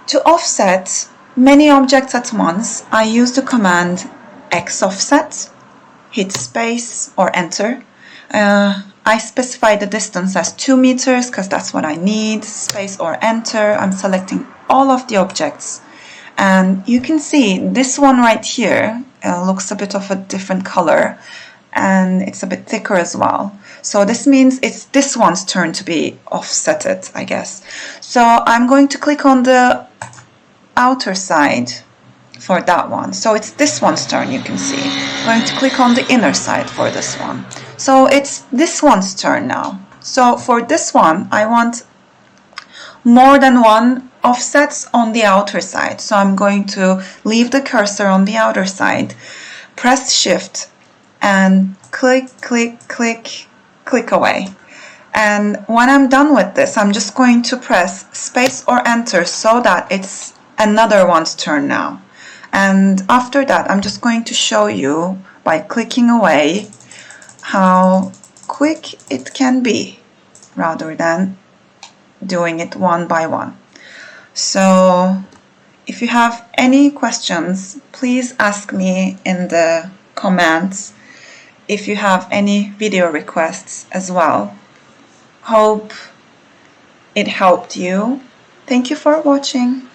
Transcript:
To offset many objects at once, I use the command X offset, hit space or enter. I specify the distance as 2 meters because that's what I need, space or enter. I'm selecting all of the objects. And you can see this one right here looks a bit of a different color, and it's a bit thicker as well. So this means it's this one's turn to be offsetted, I guess. So I'm going to click on the outer side for that one. So it's this one's turn, you can see. I'm going to click on the inner side for this one. So it's this one's turn now. So for this one, I want more than one offsets on the outer side. So I'm going to leave the cursor on the outer side, press Shift, and click, click, click, click away. And when I'm done with this, I'm just going to press space or enter so that it's another one's turn now. And after that, I'm just going to show you by clicking away how quick it can be rather than doing it one by one. So if you have any questions, please ask me in the comments. If you have any video requests as well. Hope it helped you. Thank you for watching.